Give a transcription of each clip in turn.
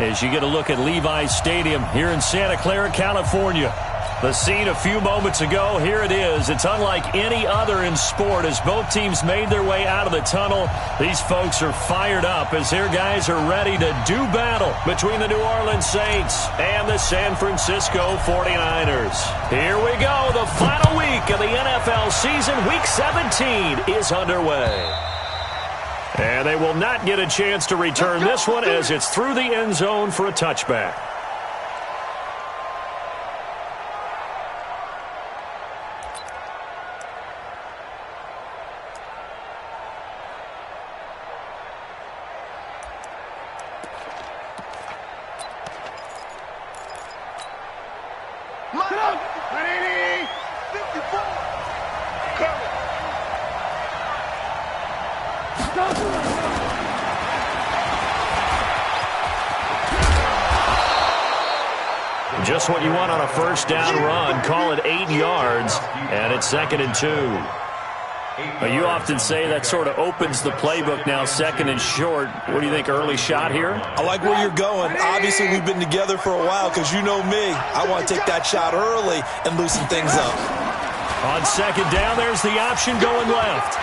as you get a look at Levi's Stadium here in Santa Clara, California. The scene a few moments ago, here it is. It's unlike any other in sport as both teams made their way out of the tunnel. These folks are fired up as their guys are ready to do battle between the New Orleans Saints and the San Francisco 49ers. Here we go. The final week of the NFL season, Week 17, is underway. And they will not get a chance to return this one as it's through the end zone for a touchback. Just what you want on a first down run. Call it 8 yards, and it's 2nd and 2. You often say that sort of opens the playbook now, 2nd and short. What do you think, early shot here? I like where you're going. Obviously, we've been together for a while because you know me. I want to take that shot early and loosen things up. On 2nd down, there's the option going left.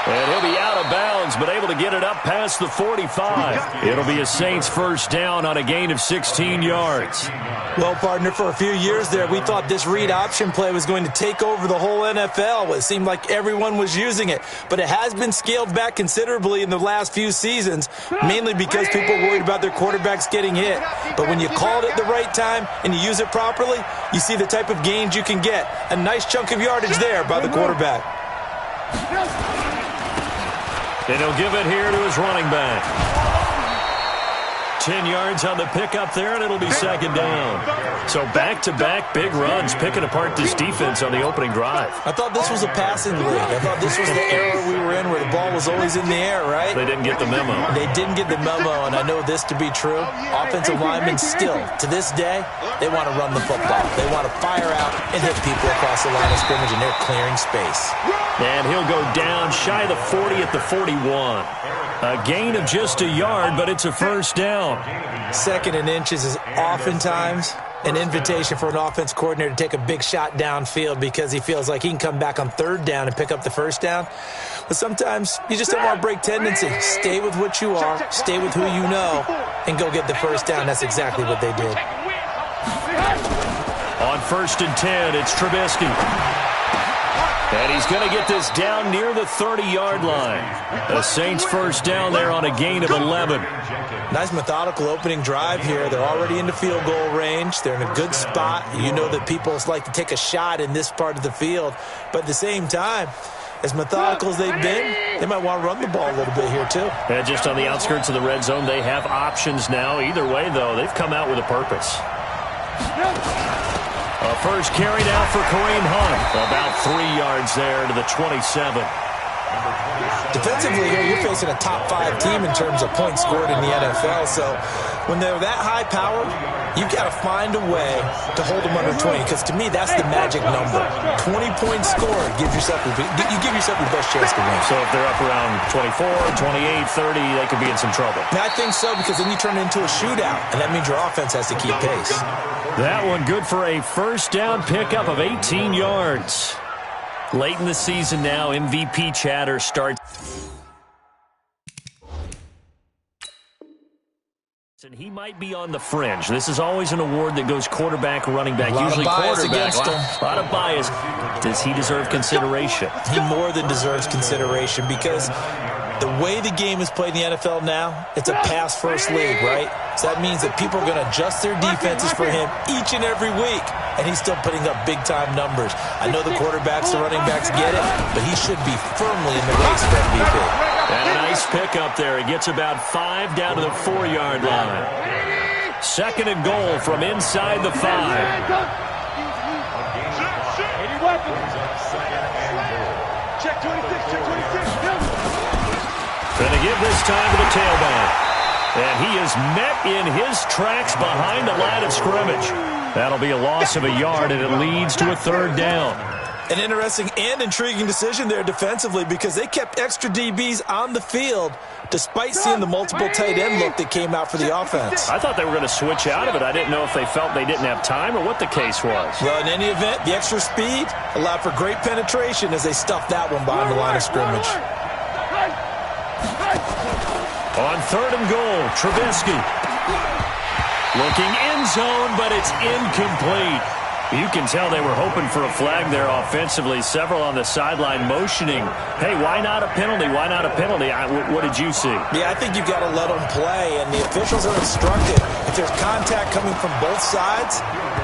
And he'll be out of bounds, but able to get it up past the 45. It'll be a Saints first down on a gain of 16 yards. Well, partner, for a few years there, we thought this read option play was going to take over the whole NFL. It seemed like everyone was using it, but it has been scaled back considerably in the last few seasons, mainly because people are worried about their quarterbacks getting hit. But when you call it at the right time and you use it properly, you see the type of gains you can get. A nice chunk of yardage there by the quarterback. And he'll give it here to his running back. 10 yards on the pickup there, and it'll be 2nd down. So back-to-back big runs, picking apart this defense on the opening drive. I thought this was a passing league. I thought this was the era we were in where the ball was always in the air, right? They didn't get the memo. They didn't get the memo, and I know this to be true. Offensive linemen still, to this day, they want to run the football. They want to fire out and hit people across the line of scrimmage, and they're clearing space. And he'll go down shy of the 40 at the 41. A gain of just a yard, but it's a first down. 2nd and inches is oftentimes an invitation for an offense coordinator to take a big shot downfield because he feels like he can come back on 3rd down and pick up the first down. But sometimes you just don't want to break tendency. Stay with what you are, stay with who you know, and go get the first down. That's exactly what they did. On 1st and 10, it's Trubisky. And he's going to get this down near the 30-yard line. The Saints first down there on a gain of 11. Nice methodical opening drive here. They're already into field goal range. They're in a good spot. You know that people like to take a shot in this part of the field. But at the same time, as methodical as they've been, they might want to run the ball a little bit here too. And just on the outskirts of the red zone, they have options now. Either way, though, they've come out with a purpose. A first carry now for Kareem Hunt. About 3 yards there to the 27. Defensively here, you're facing a top 5 team in terms of points scored in the NFL. So when they're that high powered, you've got to find a way to hold them under 20. Because to me, that's the magic number. 20 points scored, you give yourself your best chance to win. So if they're up around 24, 28, 30, they could be in some trouble. And I think so, because then you turn it into a shootout, and that means your offense has to keep pace. That one good for a first down pickup of 18 yards. Late in the season now, MVP chatter starts. And he might be on the fringe. This is always an award that goes quarterback, running back, usually quarterback. A lot of bias. Does he deserve consideration? He more than deserves consideration because the way the game is played in the NFL now, it's a pass-first league, right? So that means that people are going to adjust their defenses for him each and every week, and he's still putting up big-time numbers. I know the quarterbacks, the running backs get it, but he should be firmly in the race for MVP. And a nice pickup there. He gets about 5 down to the 4-yard line. 2nd and goal from inside the 5. Check 26, check 26. Going to give this time to the tailback. And he is met in his tracks behind the line of scrimmage. That'll be a loss of a yard, and it leads to a 3rd down. An interesting and intriguing decision there defensively because they kept extra DBs on the field despite seeing the multiple tight end look that came out for the offense. I thought they were going to switch out of it. I didn't know if they felt they didn't have time or what the case was. Well, in any event, the extra speed allowed for great penetration as they stuffed that one behind the line of scrimmage. On 3rd and goal, Trubisky. Looking end zone, but it's incomplete. You can tell they were hoping for a flag there offensively. Several on the sideline motioning, hey, why not a penalty? Why not a penalty? What did you see? Yeah, I think you've got to let them play, and the officials are instructed. If there's contact coming from both sides,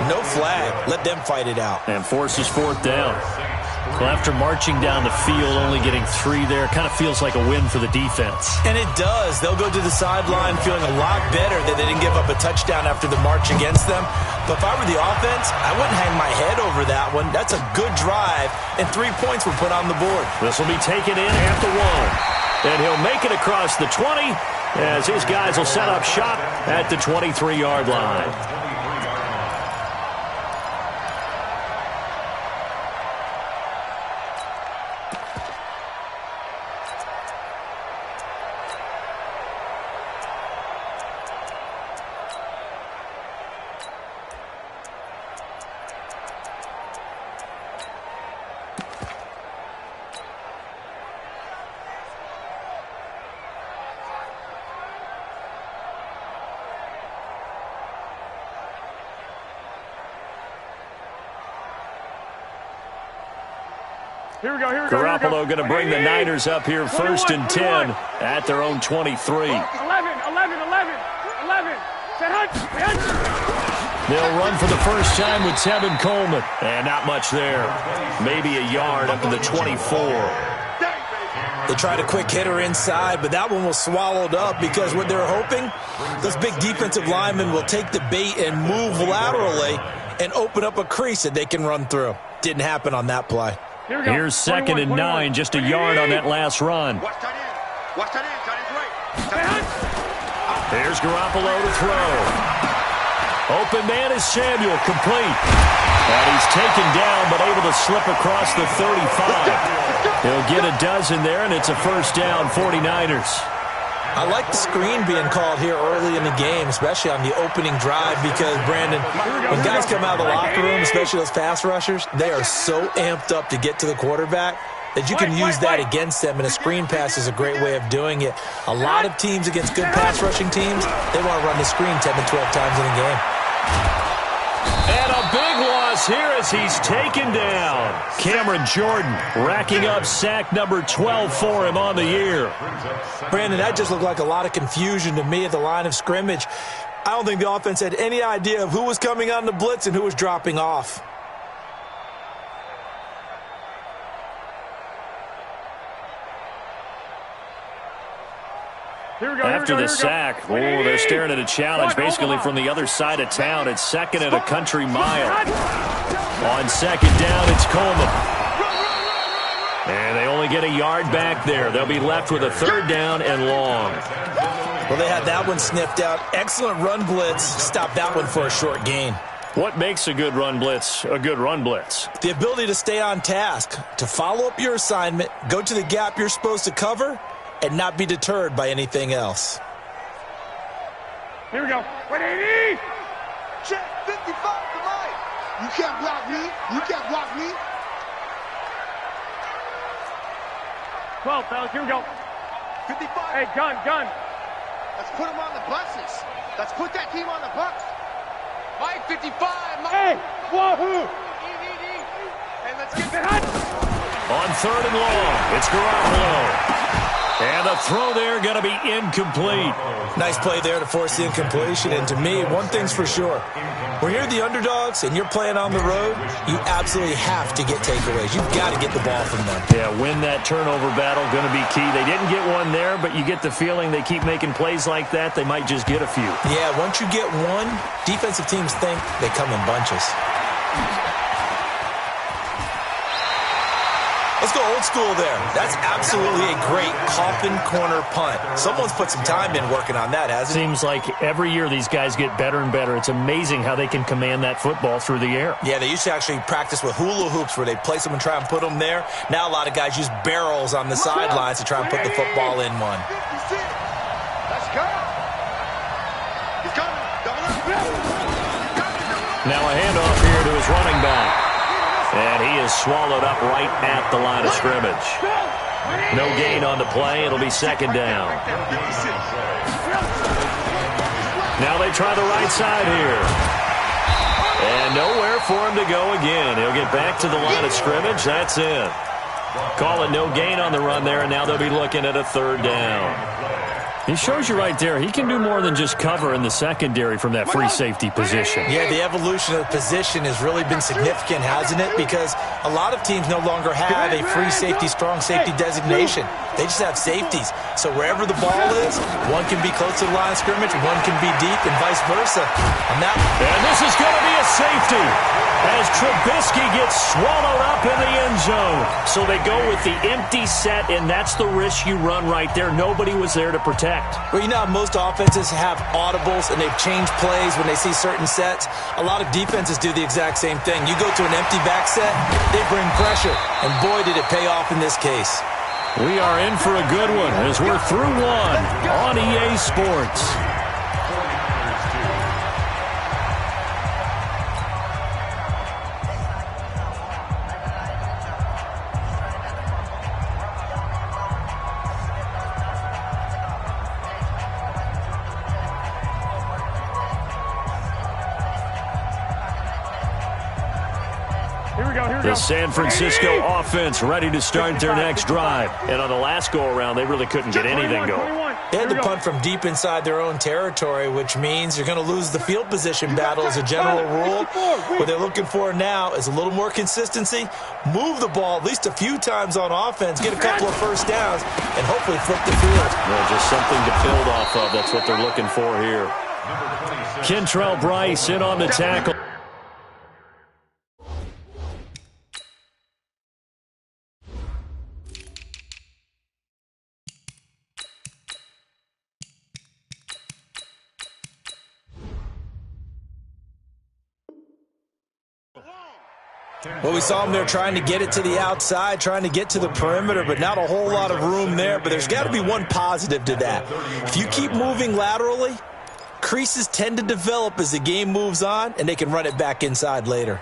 no flag. Let them fight it out. And forces 4th down. Well, after marching down the field, only getting 3 there, kind of feels like a win for the defense. And it does. They'll go to the sideline feeling a lot better that they didn't give up a touchdown after the march against them. But if I were the offense, I wouldn't hang my head over that one. That's a good drive, and 3 points were put on the board. This will be taken in at the 1. And he'll make it across the 20 as his guys will set up shop at the 23-yard line. Here we go. Garoppolo going to bring the Niners up here 1st and 10 at their own 23. 11. They'll run for the first time with Tevin Coleman. And not much there. Maybe a yard up to the 24. They tried a quick hitter inside, but that one was swallowed up because what they're hoping, those big defensive linemen will take the bait and move laterally and open up a crease that they can run through. Didn't happen on that play. Here's 2nd and 9, just a yard on that last run. Watch tight end. Tight end's right. Here's Garoppolo to throw. Open man is Samuel, complete. And he's taken down, but able to slip across the 35. He'll get a dozen there, and it's a first down, 49ers. I like the screen being called here early in the game, especially on the opening drive, because, Brandon, when guys come out of the locker room, especially those pass rushers, they are so amped up to get to the quarterback that you can use that against them, and a screen pass is a great way of doing it. A lot of teams against good pass rushing teams, they want to run the screen 10 to 12 times in a game. And a big loss here as he's taken down. Cameron Jordan racking up sack number 12 for him on the year. Brandon, that just looked like a lot of confusion to me at the line of scrimmage. I don't think the offense had any idea of who was coming on the blitz and who was dropping off. After the sack, they're staring at a challenge basically from the other side of town. It's 2nd and a country mile. On 2nd down, it's Coleman. And they only get a yard back there. They'll be left with a 3rd down and long. Well, they had that one sniffed out. Excellent run blitz. Stopped that one for a short gain. What makes a good run blitz a good run blitz? The ability to stay on task, to follow up your assignment, go to the gap you're supposed to cover, and not be deterred by anything else. Here we go. 180. Check 55 to mine. You can't block me. You can't block me. 12, fellas. Here we go. 55. Hey, gun. Let's put them on the buses. Let's put that team on the bus. Mike 55. Mike. Hey, wahoo. Hey, let's get that. On 3rd and long, it's Garoppolo. And the throw there going to be incomplete. Nice play there to force the incompletion. And to me, one thing's for sure. When you're the underdogs and you're playing on the road, you absolutely have to get takeaways. You've got to get the ball from them. Yeah, win that turnover battle, going to be key. They didn't get one there, but you get the feeling they keep making plays like that, they might just get a few. Yeah, once you get one, defensive teams think they come in bunches. Let's go old school there. That's absolutely a great coffin corner punt. Someone's put some time in working on that, hasn't it? Seems like every year these guys get better and better. It's amazing how they can command that football through the air. Yeah, they used to actually practice with hula hoops where they place them and try and put them there. Now a lot of guys use barrels on the sidelines to try and put the football in one. Let's go. He's coming. Double up. Now a handoff here to his running back. And he is swallowed up right at the line of scrimmage. No gain on the play. It'll be second down. Now they try the right side here. And nowhere for him to go again. He'll get back to the line of scrimmage. That's it. Call it no gain on the run there, and now they'll be looking at a third down. He shows you right there, he can do more than just cover in the secondary from that free safety position. Yeah, the evolution of the position has really been significant, hasn't it? Because a lot of teams no longer have a free safety, strong safety designation. They just have safeties. So wherever the ball is, one can be close to the line of scrimmage, one can be deep, and vice versa. On that, and this is going to be a safety as Trubisky gets swallowed up in the end zone. So they go with the empty set, and that's the risk you run right there. Nobody was there to protect. Well, you know how most offenses have audibles and they've changed plays when they see certain sets? A lot of defenses do the exact same thing. You go to an empty back set, they bring pressure, and boy, did it pay off in this case. We are in for a good one as we're through one on EA Sports. The San Francisco offense ready to start their next drive. And on the last go-around, they really couldn't get anything going. They had to punt from deep inside their own territory, which means you're going to lose the field position battle as a general rule. What they're looking for now is a little more consistency, move the ball at least a few times on offense, get a couple of first downs, and hopefully flip the field. Well, just something to build off of. That's what they're looking for here. Kentrell Brice in on the tackle. Well, we saw them there trying to get it to the outside, trying to get to the perimeter, but not a whole lot of room there. But there's got to be one positive to that. If you keep moving laterally, creases tend to develop as the game moves on, and they can run it back inside later.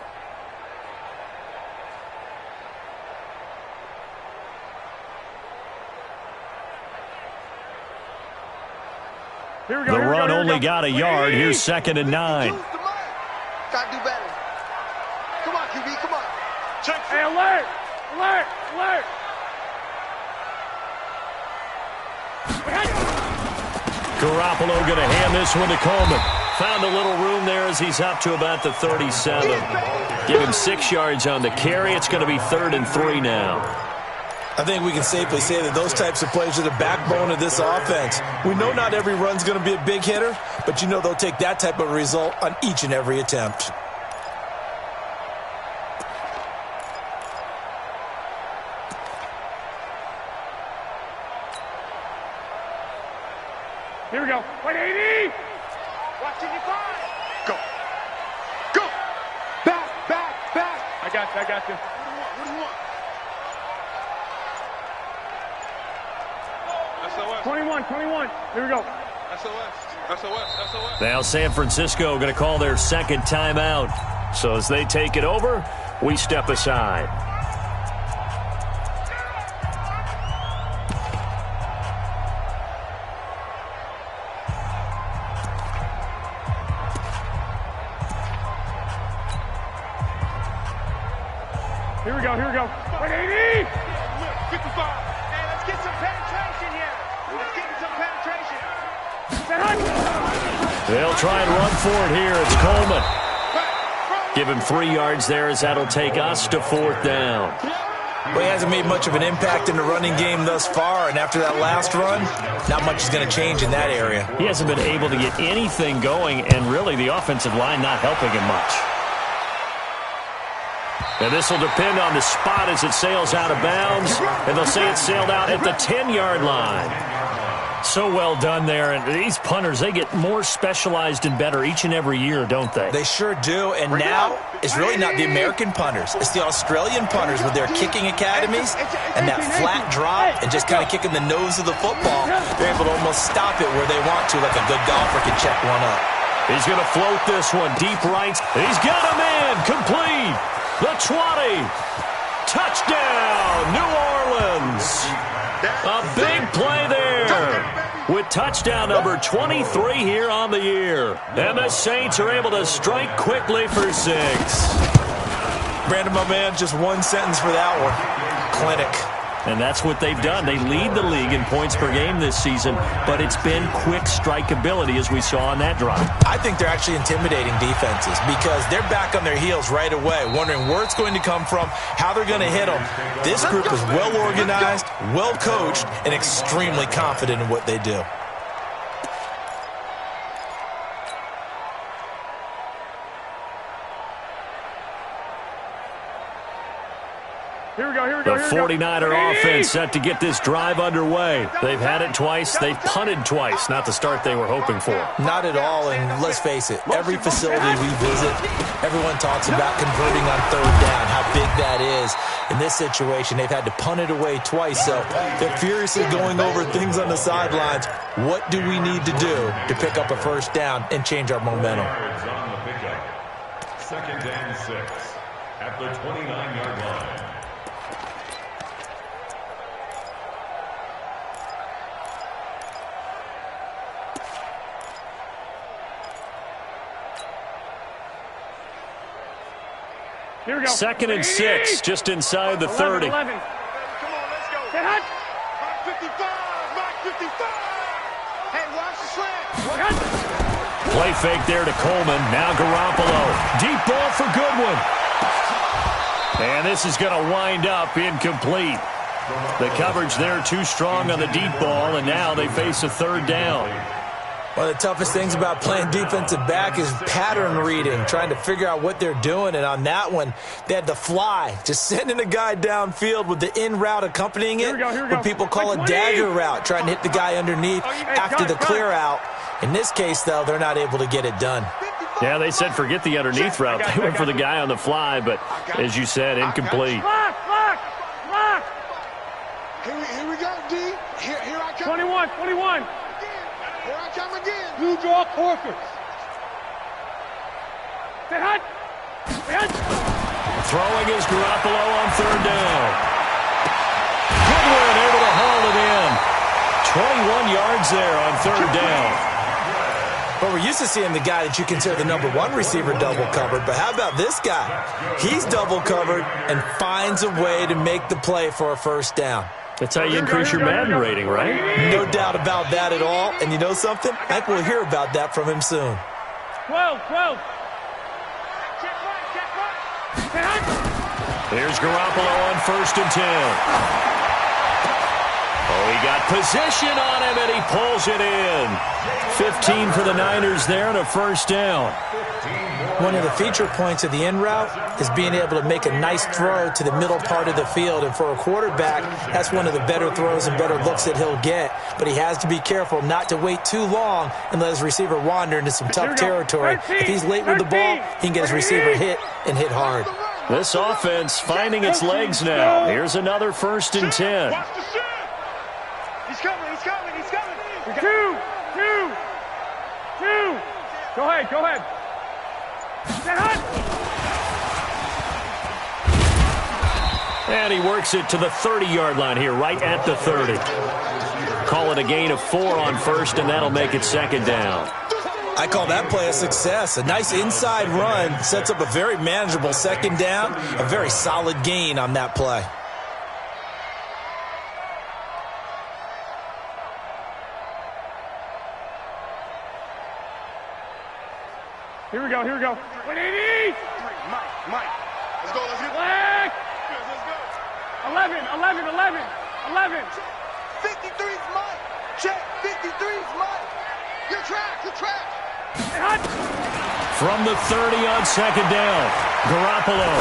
The run only got a yard. Here's 2nd and 9. Gotta do better. Come on, QB, come on. Check. Hey, alert! Alert! Alert! Garoppolo going to hand this one to Coleman. Found a little room there as he's up to about the 37. Give him 6 yards on the carry. It's going to be 3rd and 3 now. I think we can safely say that those types of plays are the backbone of this offense. We know not every run's going to be a big hitter, but you know they'll take that type of result on each and every attempt. Here we go. 180! Watching you find. Go. Go. Back, back, back. I got you, I got you. What do you want? 21, 21. Here we go. SOS. Now San Francisco going to call their 2nd timeout. So as they take it over, we step aside. Here we go, here we go. 180! 55. Hey, let's get some penetration here. Let's get some penetration. They'll try and run for it here. It's Coleman. Give him 3 yards there as that'll take us to 4th down. Well, he hasn't made much of an impact in the running game thus far, and after that last run, not much is going to change in that area. He hasn't been able to get anything going, and really the offensive line not helping him much. And this will depend on the spot as it sails out of bounds. And they'll say it sailed out at the 10-yard line. So well done there. And these punters, they get more specialized and better each and every year, don't they? They sure do. And now it's really not the American punters. It's the Australian punters with their kicking academies and that flat drop and just kind of kicking the nose of the football. They're able to almost stop it where they want to, like a good golfer can check one up. He's going to float this one deep right. He's got him in. Complete. The 20. Touchdown, New Orleans. A big play there with touchdown number 23 here on the year. And the Saints are able to strike quickly for 6. Brandon, my man, just one sentence for that one. Clinic. And that's what they've done. They lead the league in points per game this season, but it's been quick strikeability as we saw on that drive. I think they're actually intimidating defenses because they're back on their heels right away, wondering where it's going to come from, how they're going to hit them. This group is well organized, well coached, and extremely confident in what they do. Here we go, here we go, The here we go. 49er offense set to get this drive underway. They've had it twice. They've punted twice. Not the start they were hoping for. Not at all, and let's face it, every facility we visit, everyone talks about converting on third down, how big that is. In this situation, they've had to punt it away twice, so they're furiously going over things on the sidelines. What do we need to do to pick up a first down and change our momentum? Second and 6 at the 29-yard line. Here we go. Second and 6, just inside the 30. 11. Come on, let's go. Say hut. Mark 55, Mark 55. Hey, watch the slant. Hut. Play fake there to Coleman. Now Garoppolo. Deep ball for Goodwin. And this is going to wind up incomplete. The coverage there too strong on the deep ball, and now they face a third down. One of the toughest things about playing defensive back is pattern reading, trying to figure out what they're doing. And on that one, they had to fly, just sending a guy downfield with the in route accompanying it, what people call a dagger route, trying to hit the guy underneath after the clear out. In this case, though, they're not able to get it done. Yeah, they said forget the underneath route. They went for the guy on the fly, but as you said, incomplete. Lock. Here we go, D. Here I come. 21. Here I come again. You draw Corker. Say hut. Throwing is Garoppolo on third down. Goodwin able to haul it in. 21 yards there on third down. But we're used to seeing the guy that you consider the number one receiver double covered. But how about this guy? He's double covered and finds a way to make the play for a first down. That's how you increase your Madden rating, right? No doubt about that at all. And you know something? I think we'll hear about that from him soon. 12. Here's Garoppolo on first and 10. Oh, he got position on him, and he pulls it in. 15 for the Niners there and a first down. One of the feature points of the in route is being able to make a nice throw to the middle part of the field. And for a quarterback, that's one of the better throws and better looks that he'll get. But he has to be careful not to wait too long and let his receiver wander into some tough territory. If he's late with the ball, he can get his receiver hit and hit hard. This offense finding its legs now. Here's another first and 10. He's coming. Two. Go ahead. Say hut. And he works it to the 30-yard line here, right at the 30. Call it a gain of 4 on first, and that'll make it second down. I call that play a success. A nice inside run sets up a very manageable second down, a very solid gain on that play. Here we go. 180. Mike. Let's go. Black. Let's go. 11. 53's Mike. Check. 53's Mike. You're trash. Say hut. From the 30 on second down, Garoppolo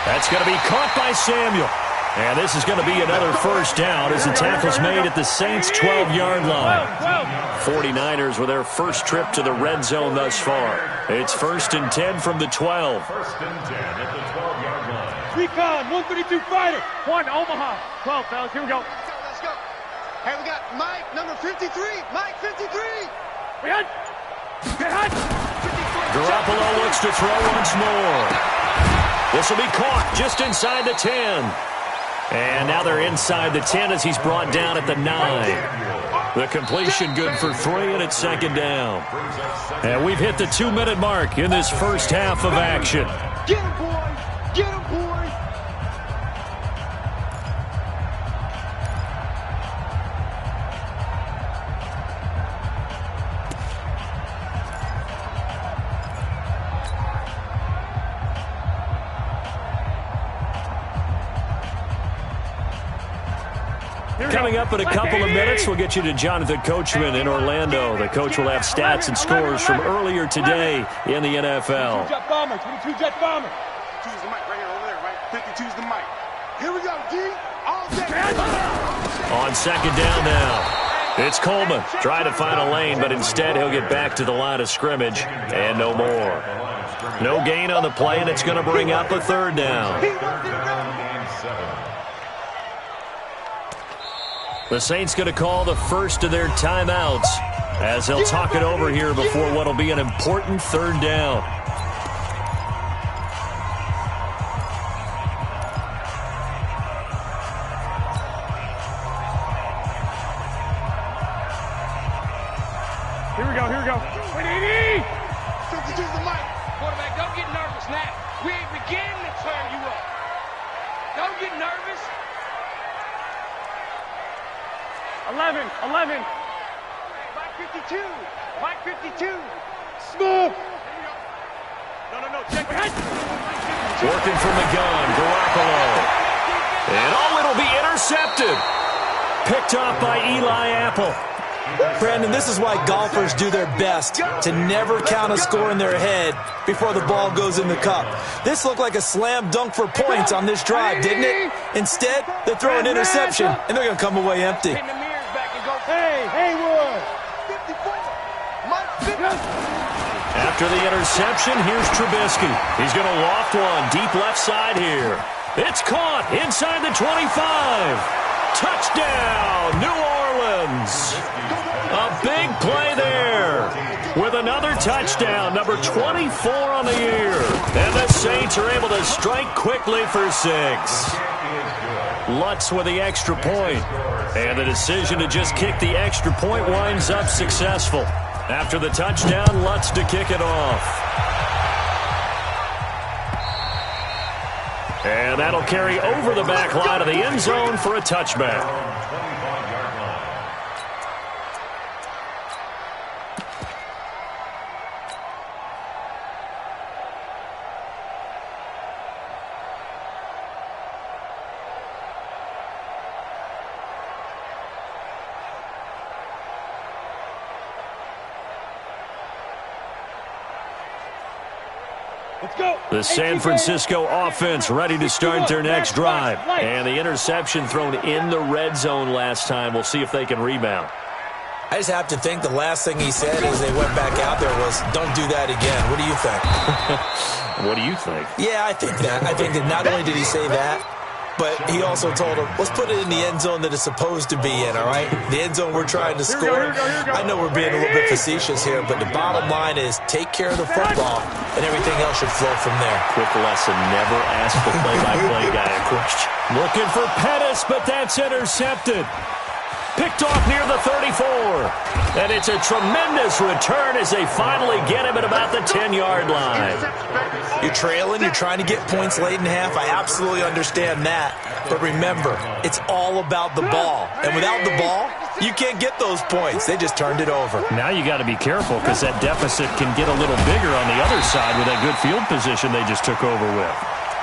That's going to be caught by Samuel. And this is going to be another first down as the tackle's made at the Saints' 12-yard line. 49ers with their first trip to the red zone thus far. It's 1st and 10 from the 12. 1st and 10 at the 12-yard line. Recon, 132 fighter. 1, Omaha. 12, fellas. Here we go. Let's go. Hey, we got Mike, number 53. Mike, 53. We hunt. Get hunt. Garoppolo looks to throw once more. This will be caught just inside the 10. And now they're inside the 10 as he's brought down at the 9. The completion good for 3, and it's 2nd down. And we've hit the 2-minute mark in this first half of action. Get him, boy. Get him, boy. Coming up in a couple of minutes, we'll get you to Jonathan Coachman in Orlando. The coach will have stats and scores from earlier today in the NFL. 22 jet bomber. 22 jet bomber. 52's the mic right here over there, right? 52's the mic. Here we go, D. All day. On 2nd down now. It's Coleman trying to find a lane, but instead he'll get back to the line of scrimmage and no more. No gain on the play, and it's going to bring up a 3rd down. The Saints going to call the first of their timeouts as they'll talk it over here before what will be an important 3rd down. Here we go. Here we go. 180. 52's the mic. Quarterback, don't get nervous now. We ain't beginning to turn you up. Don't get nervous. 11. 11. Mike 52. Mike 52. Smooth. No. Check it. Working from the gun, Garoppolo. And it'll be intercepted. Picked off by Eli Apple. Brandon, this is why golfers do their best to never count a score in their head before the ball goes in the cup. This looked like a slam dunk for points on this drive, didn't it? Instead, they throw an interception, and they're going to come away empty. Hey, Haywood. 54. Mike 50. After the interception, here's Trubisky. He's going to loft one deep left side here. It's caught inside the 25. Touchdown, New Orleans. A big play there with another touchdown, number 24 on the year. And the Saints are able to strike quickly for 6. Lutz with the extra point. And the decision to just kick the extra point winds up successful. After the touchdown, Lutz to kick it off. And that'll carry over the back line of the end zone for a touchback. The San Francisco offense ready to start their next drive. And the interception thrown in the red zone last time. We'll see if they can rebound. I just have to think the last thing he said as they went back out there was, don't do that again. What do you think? What do you think? Yeah, I think that. I think that not only did he say that, but he also told him, let's put it in the end zone that it's supposed to be in, all right? The end zone we're trying to score. Here we go. I know we're being a little bit facetious here, but the bottom line is take care of the football, and everything else should flow from there. Quick lesson, never ask the play-by-play guy a question. Looking for Pettis, but that's intercepted. Picked off near the 34. And it's a tremendous return as they finally get him at about the 10-yard line. You're trailing, you're trying to get points late in half. I absolutely understand that. But remember, it's all about the ball. And without the ball, you can't get those points. They just turned it over. Now you got to be careful because that deficit can get a little bigger on the other side with that good field position they just took over with.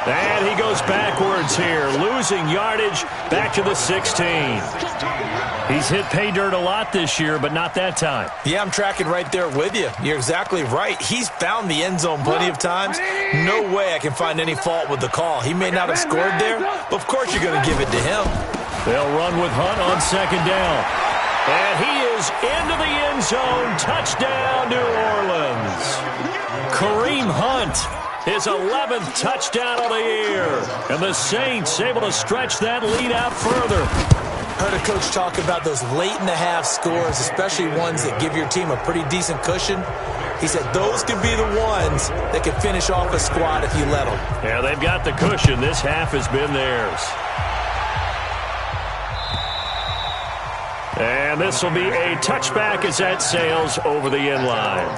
And he goes backwards here, losing yardage back to the 16. He's hit pay dirt a lot this year, but not that time. Yeah, I'm tracking right there with you. You're exactly right. He's found the end zone plenty of times. No way I can find any fault with the call. He may not have scored there, but of course you're going to give it to him. They'll run with Hunt on second down. And he is into the end zone. Touchdown, New Orleans. Kareem Hunt, his 11th touchdown of the year. And the Saints able to stretch that lead out further. Heard a coach talk about those late-in-the-half scores, especially ones that give your team a pretty decent cushion. He said those could be the ones that can finish off a squad if you let them. Yeah, they've got the cushion. This half has been theirs. And this will be a touchback as that sails over the end line.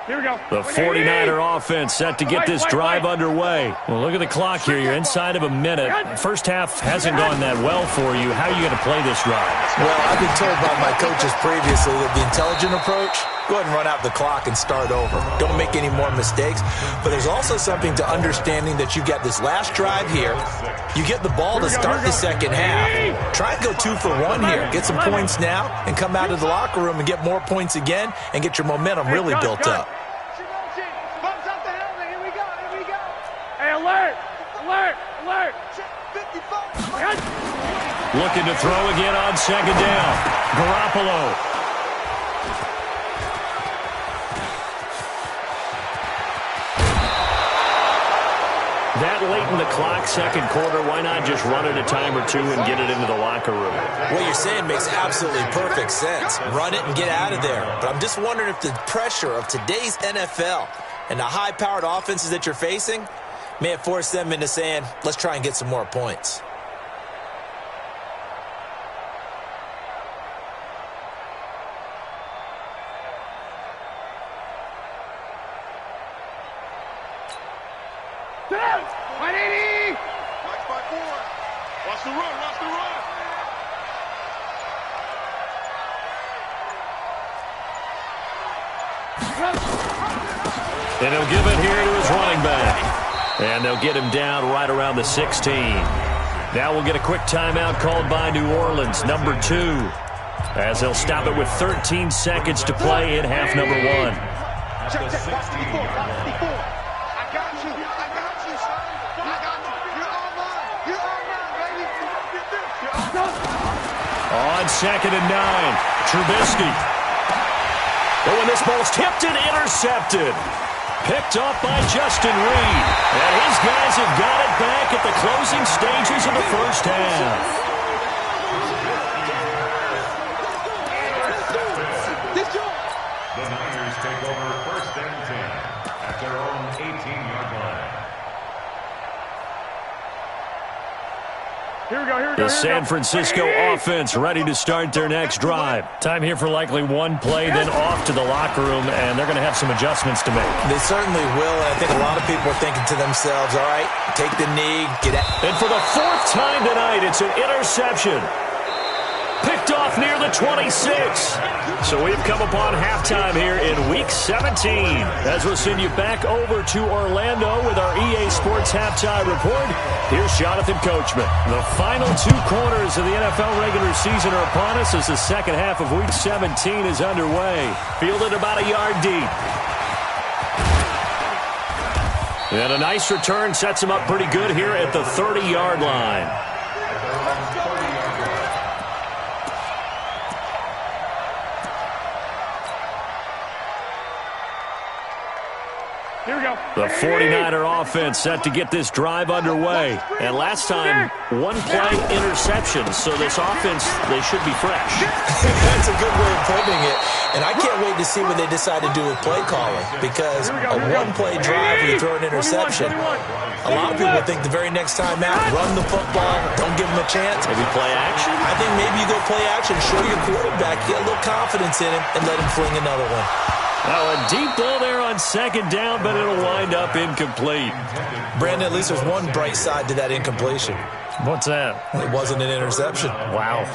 Here we go. The 49er offense set to get this drive underway. Well, look at the clock here. You're inside of a minute. First half hasn't gone that well for you. How are you going to play this drive? Well, I've been told by my coaches previously that the intelligent approach, go ahead and run out the clock and start over. Don't make any more mistakes. But there's also something to understanding that you get this last drive here. You get the ball to start the second half. Try and go 2 for 1 here. Get some points now and come out of the locker room and get more points again and get your momentum really built up. Hey, alert! Alert! Alert! Looking to throw again on second down. Garoppolo. That late in the clock, second quarter, why not just run it a time or two and get it into the locker room? What you're saying makes absolutely perfect sense. Run it and get out of there. But I'm just wondering if the pressure of today's NFL and the high-powered offenses that you're facing may have forced them into saying, let's try and get some more points. Watch the run, watch the run. And he'll give it here to his running back. And they'll get him down right around the 16. Now we'll get a quick timeout called by New Orleans, number 2, as they'll stop it with 13 seconds to play in half number 1. Check, check, watch the 4, watch the 4. I got you, son. I got you. You're all mine. You're all mine, baby. On second and 9, Trubisky. But when this ball's tipped and intercepted, picked off by Justin Reed. And his guys have got it back at the closing stages of the first half. The Niners take over first and 10 at their own 18-yard line. Here we go, here we go. The San Francisco offense ready to start their next drive. Time here for likely one play, then off to the locker room, and they're going to have some adjustments to make. They certainly will, and I think a lot of people are thinking to themselves, all right, take the knee, get out. And for the 4th time tonight, it's an interception. Picked off near the 26. So we've come upon halftime here in Week 17. As we'll send you back over to Orlando with our EA Sports Halftime Report, here's Jonathan Coachman. The final 2 quarters of the NFL regular season are upon us as the second half of Week 17 is underway. Fielded about a yard deep. And a nice return sets him up pretty good here at the 30-yard line. Here we go. The 49er offense set to get this drive underway. And last time, 1 play interception. So this offense, they should be fresh. That's a good way of putting it. And I can't wait to see what they decide to do with play calling. Because a 1-play drive where you throw an interception, a lot of people think the very next time out, run the football, don't give them a chance. Maybe play action? I think maybe you go play action, show your quarterback, get a little confidence in him, and let him fling another one. Now a deep ball there on second down, but it'll wind up incomplete. Brandon, at least there's one bright side to that incompletion. What's that? It wasn't an interception. Wow.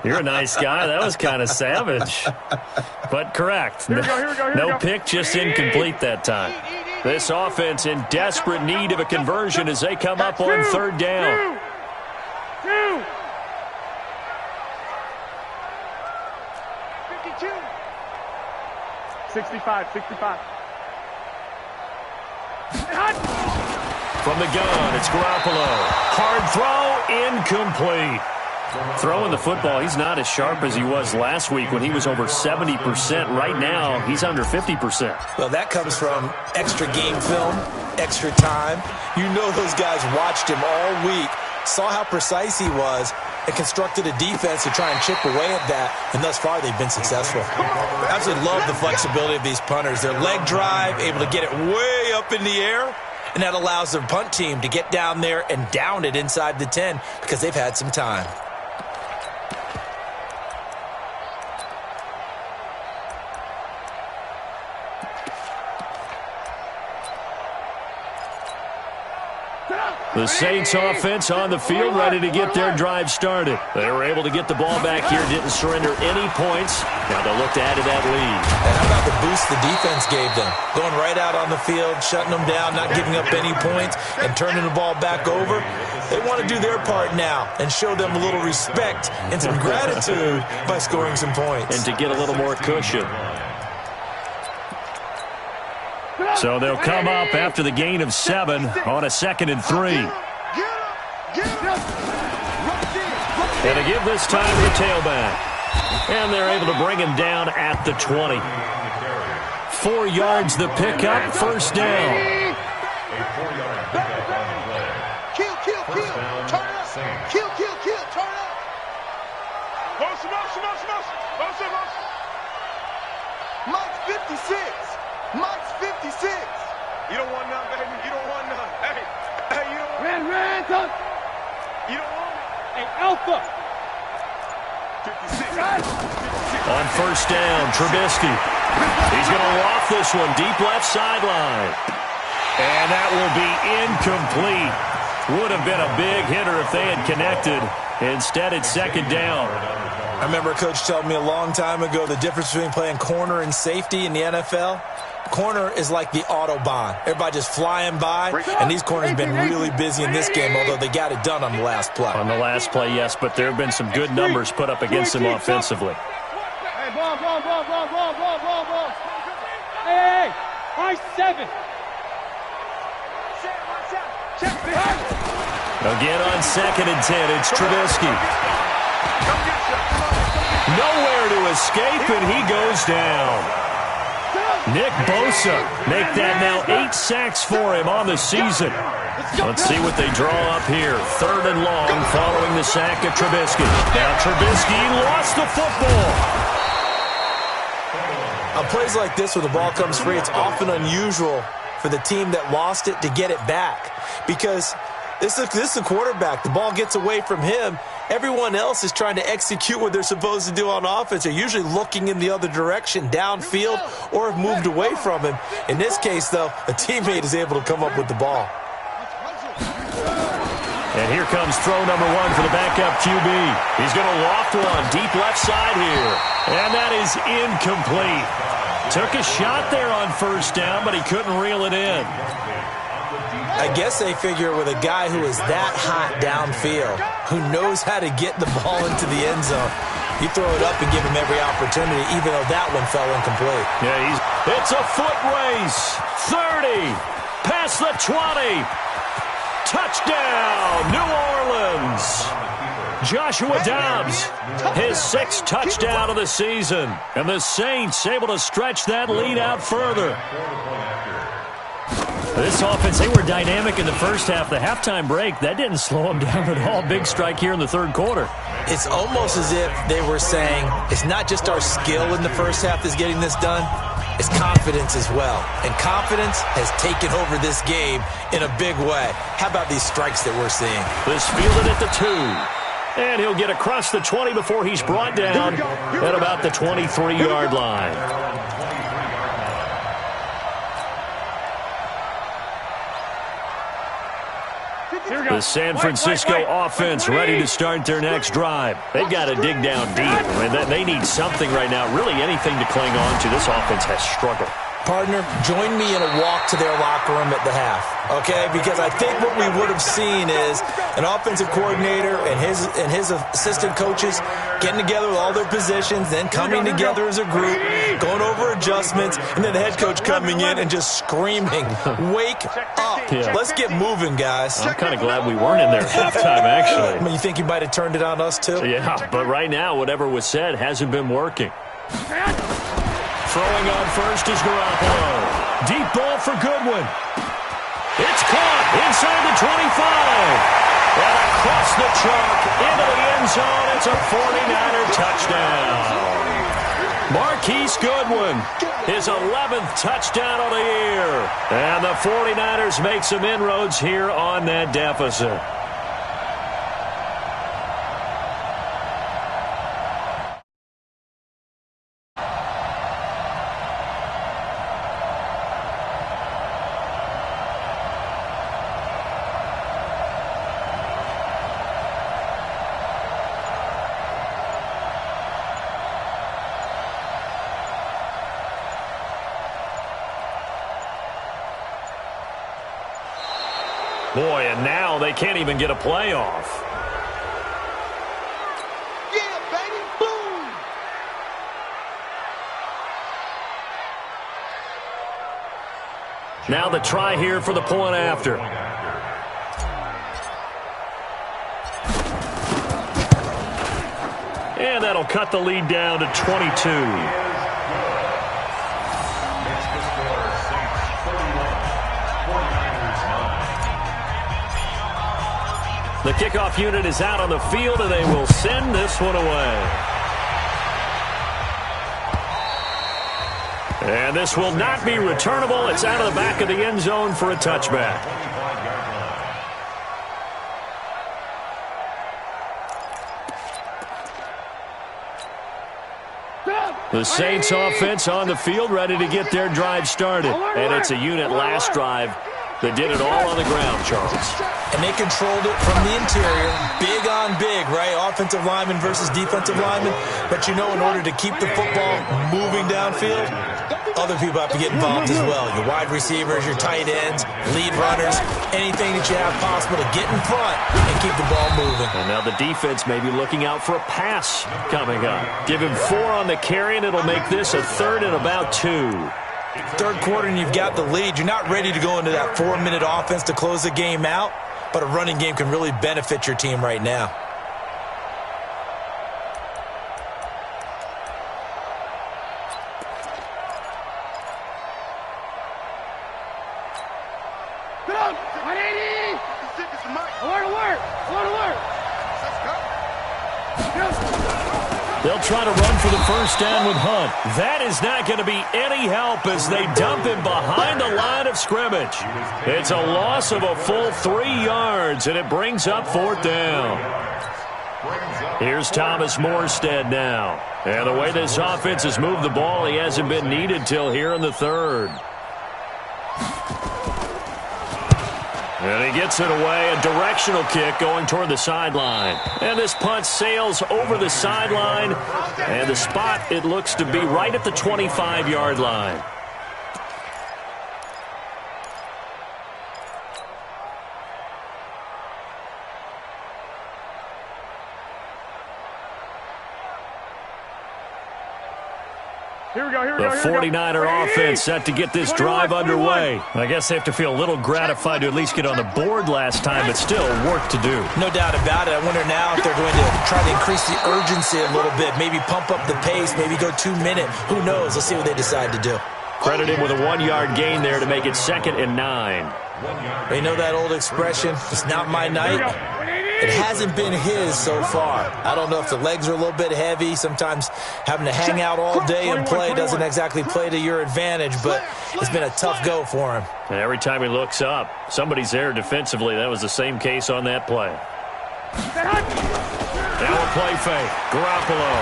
You're a nice guy. That was kind of savage. But correct. Here we go. No pick, just incomplete that time. This offense in desperate need of a conversion as they come up on third down. 65. From the gun, it's Garoppolo. Hard throw, incomplete. Throwing the football, he's not as sharp as he was last week when he was over 70%. Right now, he's under 50%. Well, that comes from extra game film, extra time. You know those guys watched him all week, saw how precise he was, and constructed a defense to try and chip away at that, and thus far they've been successful. I absolutely love the flexibility of these punters. Their leg drive, able to get it way up in the air, and that allows their punt team to get down there and down it inside the 10 because they've had some time. The Saints offense on the field, ready to get their drive started. They were able to get the ball back here, didn't surrender any points. Now they'll look to add to that lead. And how about the boost the defense gave them? Going right out on the field, shutting them down, not giving up any points, and turning the ball back over. They want to do their part now and show them a little respect and some gratitude by scoring some points. And to get a little more cushion. So they'll come up after the gain of 7 on a 2nd and 3. And to give this time to the tailback. And they're able to bring him down at the 20. 4 yards the pickup, first down. Kill. Turn up. Kill. Turn up. Motion. Mike's 56. Mike's 56. You don't want none, baby. You don't want none. Hey, you don't want none. Ran. You don't want it. Hey, Alpha. 56. On first down, Trubisky. He's going to loft this one deep left sideline. And that will be incomplete. Would have been a big hitter if they had connected. Instead, it's second down. I remember a coach telling me a long time ago the difference between playing corner and safety in the NFL. Corner is like the Autobahn. Everybody just flying by, and these corners have been really busy in this game, although they got it done on the last play. On the last play, yes, but there have been some good numbers put up against them offensively. Hey, ball. Hey, high 7. Again on 2nd and 10, it's Trubisky. Nowhere to escape, and he goes down. Nick Bosa make that now 8 sacks for him on the season. Let's see what they draw up here. 3rd and long following the sack of Trubisky. Now Trubisky lost the football. On plays like this where the ball comes free, it's often unusual for the team that lost it to get it back because this is the quarterback. The ball gets away from him. Everyone else is trying to execute what they're supposed to do on offense. They're usually looking in the other direction, downfield, or have moved away from him. In this case, though, a teammate is able to come up with the ball. And here comes throw number 1 for the backup QB. He's going to loft one deep left side here. And that is incomplete. Took a shot there on first down, but he couldn't reel it in. I guess they figure with a guy who is that hot downfield, who knows how to get the ball into the end zone, you throw it up and give him every opportunity, even though that one fell incomplete. Yeah, it's a foot race. 30, past the 20. Touchdown, New Orleans. Joshua Dobbs, his 6th touchdown of the season. And the Saints able to stretch that lead out further. This offense, they were dynamic in the first half. The halftime break, that didn't slow them down at all. Big strike here in the 3rd quarter. It's almost as if they were saying, it's not just our skill in the first half that's getting this done, it's confidence as well. And confidence has taken over this game in a big way. How about these strikes that we're seeing? This fielded at the 2. And he'll get across the 20 before he's brought down at about the 23-yard line. The San Francisco offense ready to start their next drive. They've got to dig down deep. I mean, they need something right now, really anything to cling on to. This offense has struggled. Partner, join me in a walk to their locker room at the half, okay? Because I think what we would have seen is an offensive coordinator and his assistant coaches getting together with all their positions, then coming together as a group, going over adjustments, and then the head coach coming in and just screaming, "Wake up. Let's get moving, guys." I'm kind of glad we weren't in there at halftime, actually. I mean, you think he might have turned it on us, too? Yeah, but right now, whatever was said hasn't been working. Throwing on first is Garoppolo. Deep ball for Goodwin. It's caught inside the 25. And across the chalk into the end zone. It's a 49er touchdown. Marquise Goodwin, his 11th touchdown of the year. And the 49ers make some inroads here on that deficit. Boy, and now they can't even get a playoff. Yeah, baby, boom! Now the try here for the point after. And that'll cut the lead down to 22. The kickoff unit is out on the field, and they will send this one away. And this will not be returnable. It's out of the back of the end zone for a touchback. The Saints offense on the field, ready to get their drive started. And it's a unit last drive that did it all on the ground, Charles. And they controlled it from the interior, big on big, right? Offensive lineman versus defensive lineman. But you know, in order to keep the football moving downfield, other people have to get involved as well. Your wide receivers, your tight ends, lead runners, anything that you have possible to get in front and keep the ball moving. And now the defense may be looking out for a pass coming up. Give him 4 on the carry, and it'll make this a 3rd and about 2. Third quarter and you've got the lead. You're not ready to go into that 4-minute offense to close the game out, but a running game can really benefit your team right now. They'll try to run for the first down with Hunt. That is not going to be any help as they dump him behind the line of scrimmage. It's a loss of a full 3 yards, and it brings up 4th down. Here's Thomas Morstead now. And the way this offense has moved the ball, he hasn't been needed till here in the 3rd. And he gets it away, a directional kick going toward the sideline. And this punt sails over the sideline, and the spot, it looks to be right at the 25-yard line. The 49er offense set to get this drive underway. I guess they have to feel a little gratified to at least get on the board last time, but still work to do. No doubt about it. I wonder now if they're going to try to increase the urgency a little bit, maybe pump up the pace, maybe go 2-minute. Who knows? Let's see what they decide to do. Credit him with a 1-yard gain there to make it 2nd and 9. They know that old expression, it's not my night. It hasn't been his so far. I don't know if the legs are a little bit heavy. Sometimes having to hang out all day and play doesn't exactly play to your advantage, but it's been a tough go for him. And every time he looks up, somebody's there defensively. That was the same case on that play. Now a play fake. Garoppolo.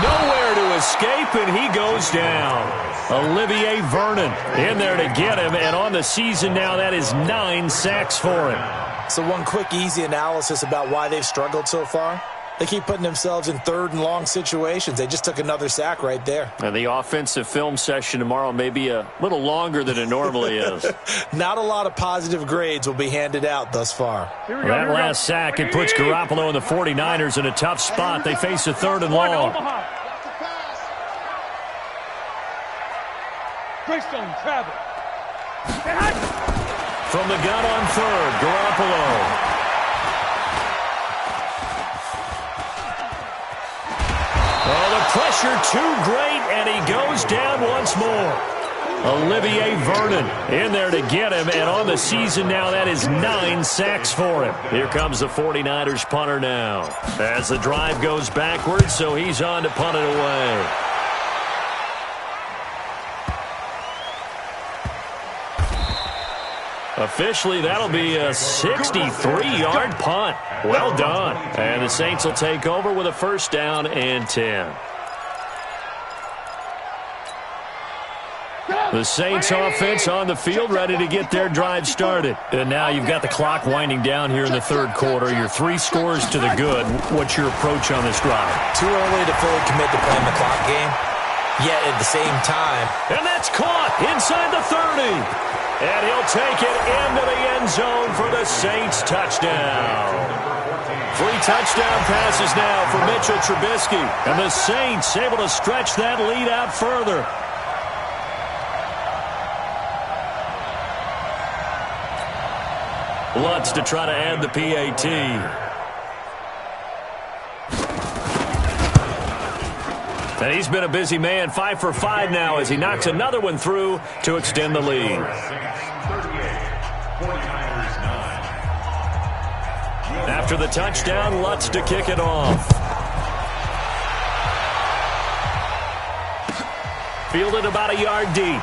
Nowhere to escape, and he goes down. Olivier Vernon in there to get him, and on the season now, that is 9 sacks for him. So one quick, easy analysis about why they've struggled so far. They keep putting themselves in third and long situations. They just took another sack right there. And the offensive film session tomorrow may be a little longer than it normally is. Not a lot of positive grades will be handed out thus far. That last sack, it puts Garoppolo and the 49ers in a tough spot. They face a third and long. Greystone, travel. From the gun on third, Garoppolo. Oh, the pressure too great, and he goes down once more. Olivier Vernon in there to get him, and on the season now, that is 9 sacks for him. Here comes the 49ers punter now. As the drive goes backwards, so he's on to punt it away. Officially, that'll be a 63-yard punt. Well done. And the Saints will take over with a first down and 10. The Saints offense on the field, ready to get their drive started. And now you've got the clock winding down here in the third quarter. You're 3 scores to the good. What's your approach on this drive? Too early to fully commit to playing the clock game, yet at the same time. And that's caught inside the 30. And he'll take it into the end zone for the Saints touchdown. 3 touchdown passes now for Mitchell Trubisky. And the Saints able to stretch that lead out further. Lutz to try to add the PAT. And he's been a busy man, 5 for 5 now as he knocks another one through to extend the lead. After the touchdown, Lutz to kick it off. Fielded about a yard deep.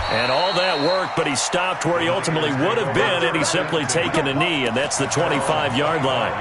And all that worked, but he stopped where he ultimately would have been, and he's simply taken a knee, and that's the 25-yard line.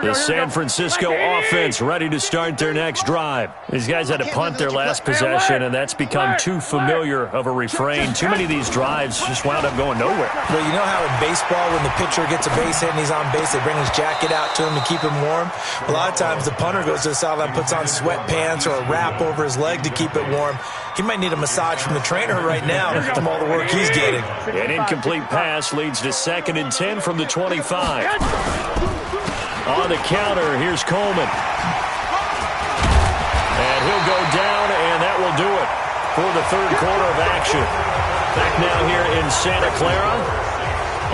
The San Francisco offense ready to start their next drive. These guys had to punt their last possession, and that's become too familiar of a refrain. Too many of these drives just wound up going nowhere. Well, you know how in baseball, when the pitcher gets a base hit and he's on base, they bring his jacket out to him to keep him warm? A lot of times the punter goes to the sideline, puts on sweatpants or a wrap over his leg to keep it warm. He might need a massage from the trainer right now from all the work he's getting. An incomplete pass leads to 2nd and 10 from the 25. On the counter, here's Coleman. And he'll go down, and that will do it for the third quarter of action. Back now here in Santa Clara.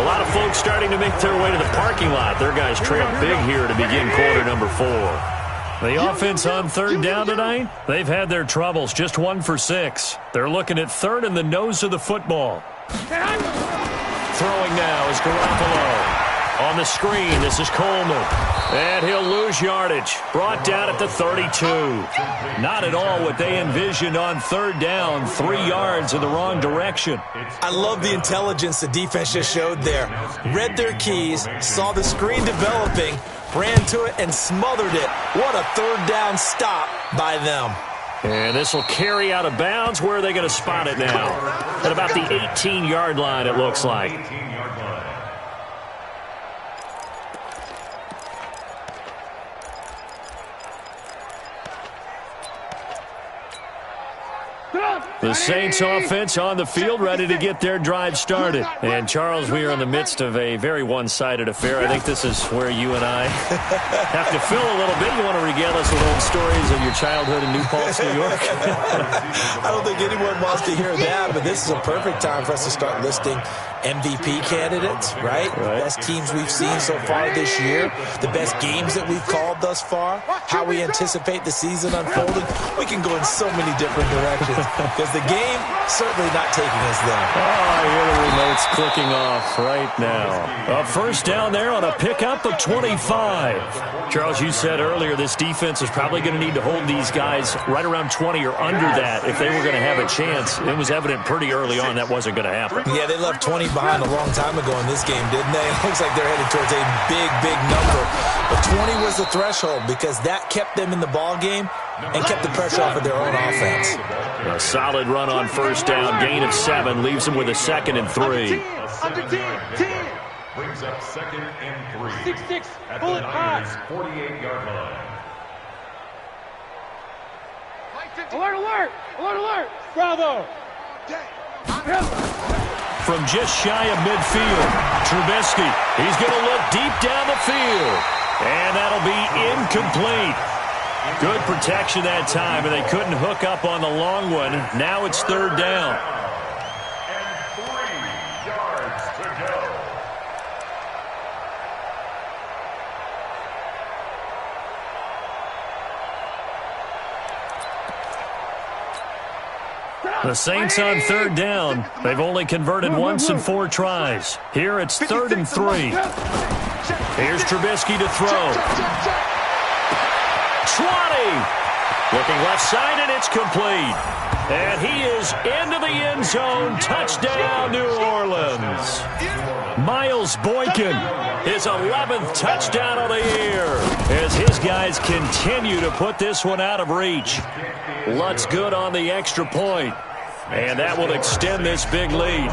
A lot of folks starting to make their way to the parking lot. Their guys trail big here to begin quarter number 4. The offense on third down tonight, they've had their troubles, just 1 for 6. They're looking at third in the nose of the football. Throwing now is Garoppolo. On the screen, this is Coleman. And he'll lose yardage. Brought down at the 32. Not at all what they envisioned on third down. 3 yards in the wrong direction. I love the intelligence the defense just showed there. Read their keys, saw the screen developing, ran to it, and smothered it. What a third down stop by them. And this will carry out of bounds. Where are they going to spot it now? At about the 18-yard line, it looks like. The Saints offense on the field ready to get their drive started. And, Charles, we are in the midst of a very one-sided affair. I think this is where you and I have to fill a little bit. You want to regale us with old stories of your childhood in New Paltz, New York? I don't think anyone wants to hear that, but this is a perfect time for us to start listing MVP candidates, right? Best teams we've seen so far this year, the best games that we've called thus far, how we anticipate the season unfolding. We can go in so many different directions. because the game certainly not taking us there. Oh, I hear the remote's clicking off right now. A first down there on a pickup of 25. Charles, you said earlier this defense is probably going to need to hold these guys right around 20 or under that if they were going to have a chance. It was evident pretty early on that wasn't going to happen. Yeah, they left 20 behind a long time ago in this game, didn't they? It looks like they're headed towards a big, big number. But 20 was the threshold because that kept them in the ball game and kept the pressure off of their own offense. A solid run on first down, gain of 7, leaves them with a 2nd and 3. Under 10. Brings up 2nd and 3. 6-6, At bullet the high. Niners' 48-yard line. Alert, alert, alert, alert. Bravo. From just shy of midfield, Trubisky, he's going to look deep down the field. And that'll be incomplete. Good protection that time, and they couldn't hook up on the long one. Now it's 3rd down. And 3 yards to go. The Saints on 3rd down. They've only converted once in 4 tries. Here it's 3rd and 3. Here's Trubisky to throw. 20. Looking left side, and it's complete. And he is into the end zone. Touchdown, New Orleans. Miles Boykin, his 11th touchdown of the year, as his guys continue to put this one out of reach. Lutz good on the extra point, and that will extend this big lead.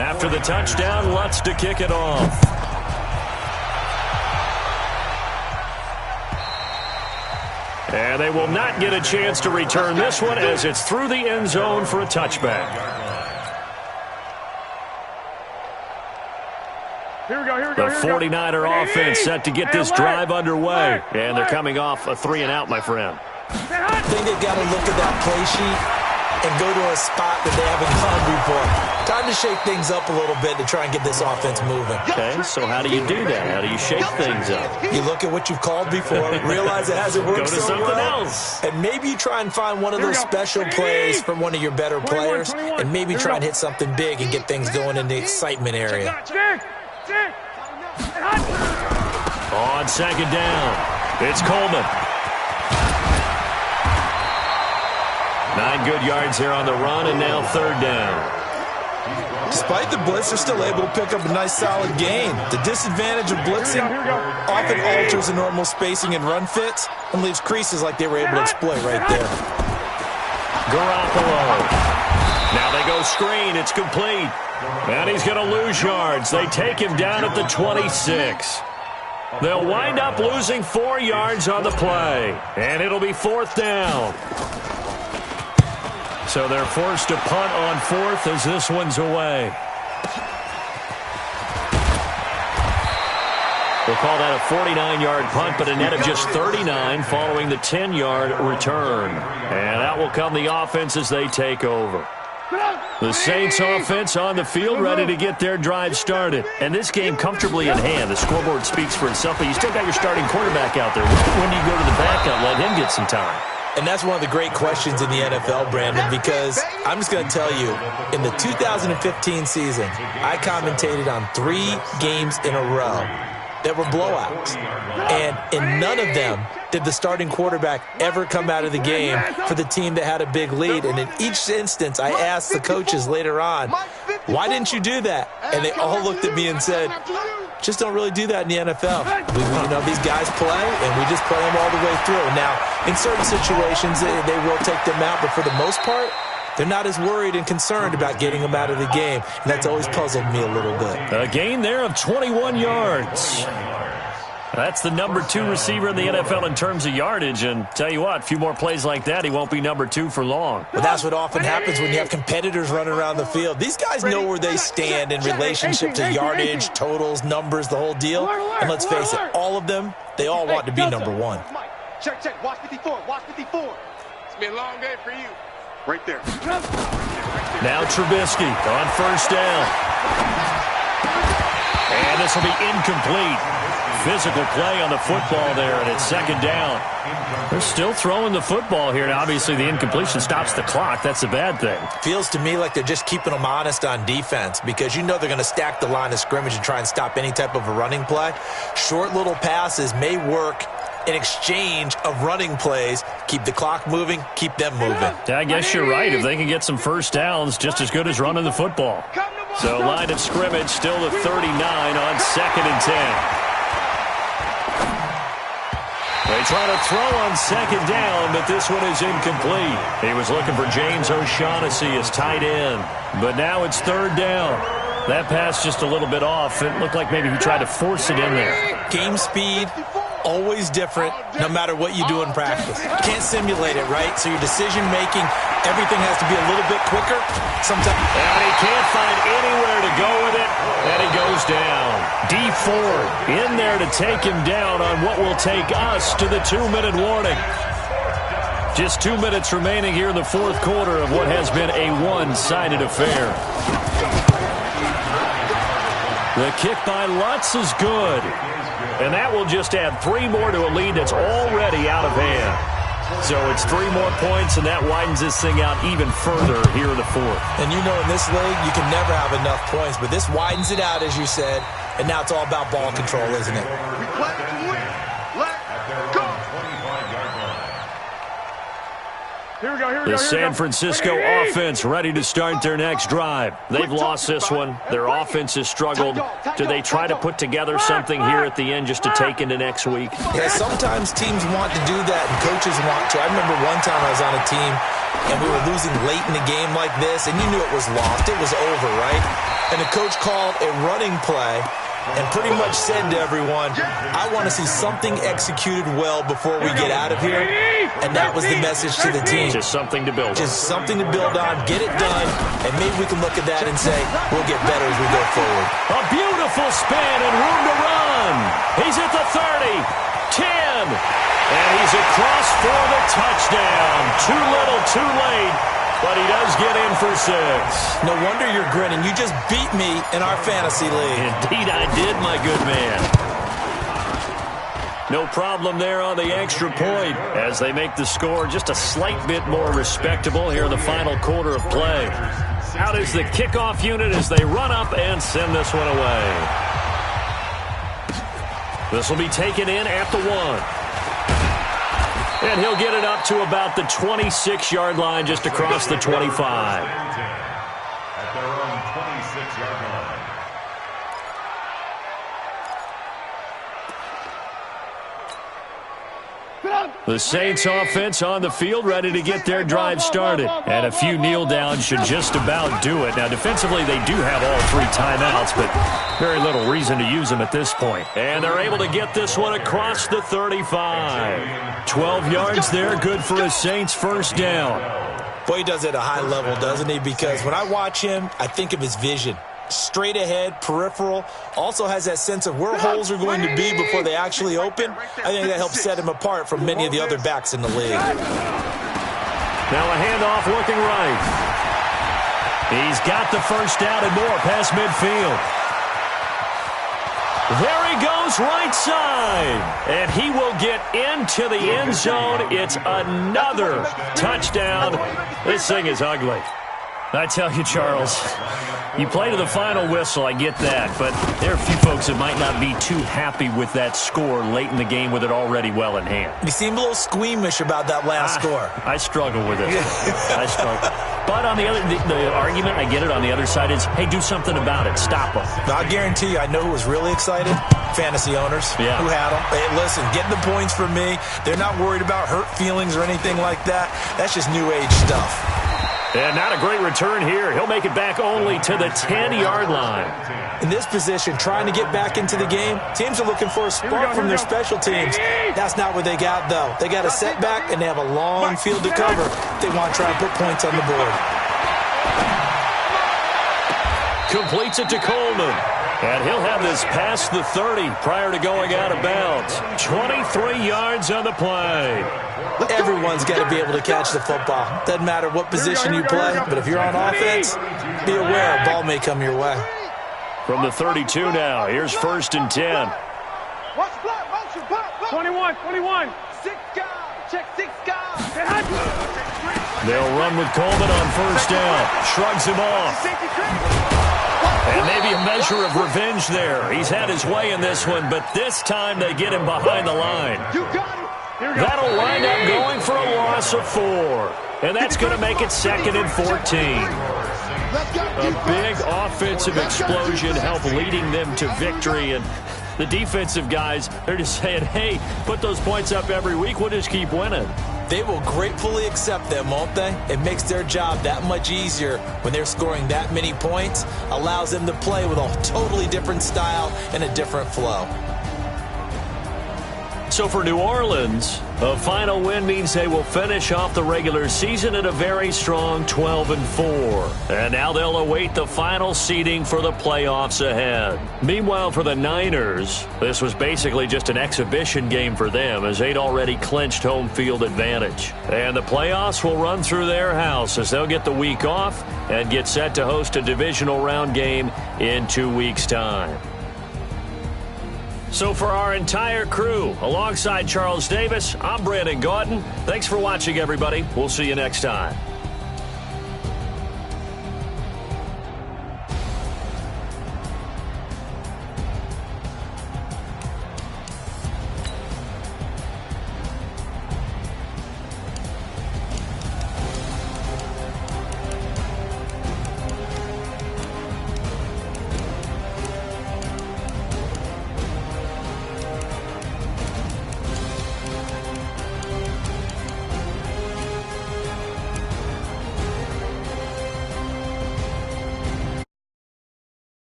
After the touchdown, Lutz to kick it off. And they will not get a chance to return this one as it's through the end zone for a touchback. Here we go, here we go, The here we go. 49er offense set to get this drive underway. And they're coming off a 3-and-out, my friend. I think they've got to look at that play sheet and go to a spot that they haven't gone before. Time to shake things up a little bit to try and get this offense moving. Okay, so how do you do that? How do you shake things up? You look at what you've called before, realize it hasn't worked Go to so something well, else. and maybe you try and find one of those special plays from one of your better players, and maybe try and hit something big and get things going in the excitement area. On 2nd down, it's Coleman. 9 good yards here on the run, and now 3rd down. Despite the blitz, they're still able to pick up a nice, solid gain. The disadvantage of blitzing often alters the normal spacing and run fits and leaves creases like they were able to exploit right there. Garoppolo. Now they go screen. It's complete. And he's going to lose yards. They take him down at the 26. They'll wind up losing 4 yards on the play. And it'll be 4th down. So they're forced to punt on 4th as this one's away. We'll call that a 49-yard punt, but a net of just 39 following the 10-yard return. And out will come the offense as they take over. The Saints offense on the field ready to get their drive started. And this game comfortably in hand. The scoreboard speaks for itself, but you still got your starting quarterback out there. When do you go to the backup, let him get some time? And that's one of the great questions in the NFL, Brandon, because I'm just going to tell you, in the 2015 season, I commentated on 3 games in a row that were blowouts. And in none of them did the starting quarterback ever come out of the game for the team that had a big lead. And in each instance, I asked the coaches later on, why didn't you do that? And they all looked at me and said, just don't really do that in the NFL. These guys play, and we just play them all the way through. Now, in certain situations, they will take them out, but for the most part, they're not as worried and concerned about getting them out of the game, and that's always puzzled me a little bit. A gain there of 21 yards. That's the number 2 receiver in the NFL in terms of yardage, and tell you what, a few more plays like that, he won't be number 2 for long. But that's what often happens when you have competitors running around the field. These guys know where they stand in relationship to yardage, totals, numbers, the whole deal. And let's face it, all of them, they all want to be number 1. Check, check. Watch 54. Watch 54. It's been a long day for you. Right there. Now Trubisky on first down. And this will be incomplete. physical play on the football there, and it's second down. They're still throwing the football here, and obviously the incompletion stops the clock. That's a bad thing. Feels to me like they're just keeping them honest on defense because you know they're going to stack the line of scrimmage and try and stop any type of a running play. Short little passes may work in exchange of running plays. Keep the clock moving, keep them moving. I guess you're right. If they can get some first downs, just as good as running the football. So line of scrimmage still the 39 on 2nd and 10. They try to throw on 2nd down, but this one is incomplete. He was looking for James O'Shaughnessy as tight end, but now it's 3rd down. That pass just a little bit off. It looked like maybe he tried to force it in there. Game speed, always different, no matter what you do in practice. You can't simulate it, right? So your decision-making, everything has to be a little bit quicker. Sometimes. And he can't find anywhere to go with it, and he goes down. Dee Ford in there to take him down on what will take us to the 2-minute warning. Just 2 minutes remaining here in the 4th quarter of what has been a one-sided affair. The kick by Lutz is good. And that will just add 3 more to a lead that's already out of hand. So it's 3 more points, and that widens this thing out even further here in the 4th. And you know in this league, you can never have enough points, but this widens it out, as you said, and now it's all about ball control, isn't it? We play to win. Let's go. Here we go, here we go, The San Francisco offense ready to start their next drive. They've lost this one. Their offense has struggled. Do they try to put together something here at the end just to take into next week? Yeah, sometimes teams want to do that and coaches want to. I remember one time I was on a team and we were losing late in the game like this, and you knew it was lost. It was over, right? And the coach called a running play and pretty much said to everyone, I want to see something executed well before we get out of here. And that was the message to the team. Just something to build on. Just something to build on, get it done, and maybe we can look at that and say, we'll get better as we go forward. A beautiful spin and room to run. He's at the 30, 10, and he's across for the touchdown. Too little, too late. But he does get in for 6. No wonder you're grinning. You just beat me in our fantasy league. Indeed I did, my good man. No problem there on the extra point as they make the score just a slight bit more respectable here in the final quarter of play. Out is the kickoff unit as they run up and send this one away. This will be taken in at the 1. And he'll get it up to about the 26-yard line just across the 25. At their own 26-yard line. The Saints offense on the field ready to get their drive started. And a few kneel downs should just about do it. Now, defensively, they do have all 3 timeouts, but very little reason to use them at this point. And they're able to get this one across the 35. 12 yards there, good for a Saints first down. Boy, he does it at a high level, doesn't he? Because when I watch him, I think of his vision. Straight ahead, peripheral, also has that sense of where holes are going to be before they actually open. I think that helps set him apart from many of the other backs in the league. Now a handoff looking right. He's got the first down and more past midfield. There he goes right side. And he will get into the end zone. It's another touchdown. This thing is ugly. I tell you, Charles, you play to the final whistle, I get that, but there are a few folks that might not be too happy with that score late in the game with it already well in hand. You seem a little squeamish about that last score. I struggle with it. I struggle. But on the other, the argument, I get it, on the other side is, hey, do something about it. Stop them. I guarantee you, I know who was really excited. Fantasy owners who had them. Hey, listen, getting the points for me. They're not worried about hurt feelings or anything like that. That's just new age stuff. And not a great return here. He'll make it back only to the 10-yard line. In this position, trying to get back into the game, teams are looking for a spark from their special teams. That's not what they got, though. They got a setback, and they have a long field to cover if they want to try and put points on the board. Completes it to Coleman. And he'll have this past the 30 prior to going out of bounds. 23 yards on the play. Everyone's got to be able to catch the football. Doesn't matter what position you play, but if you're on offense, be aware a ball may come your way. From the 32 now, here's 1st and 10. 21, 21. 6 guys. Check 6 guys. They'll run with Coleman on first down. Shrugs him off. And maybe a measure of revenge there. He's had his way in this one, but this time they get him behind the line. You got it. That'll wind up going for a loss of 4. And that's going to make it 2nd and 14. A big offensive explosion helped leading them to victory. And the defensive guys, they're just saying, hey, put those points up every week. We'll just keep winning. They will gratefully accept them, won't they? It makes their job that much easier when they're scoring that many points. Allows them to play with a totally different style and a different flow. So for New Orleans, a final win means they will finish off the regular season at a very strong 12-4. And now they'll await the final seeding for the playoffs ahead. Meanwhile, for the Niners, this was basically just an exhibition game for them as they'd already clinched home field advantage. And the playoffs will run through their house as they'll get the week off and get set to host a divisional round game in 2 weeks' time. So for our entire crew, alongside Charles Davis, I'm Brandon Gaudin. Thanks for watching, everybody. We'll see you next time.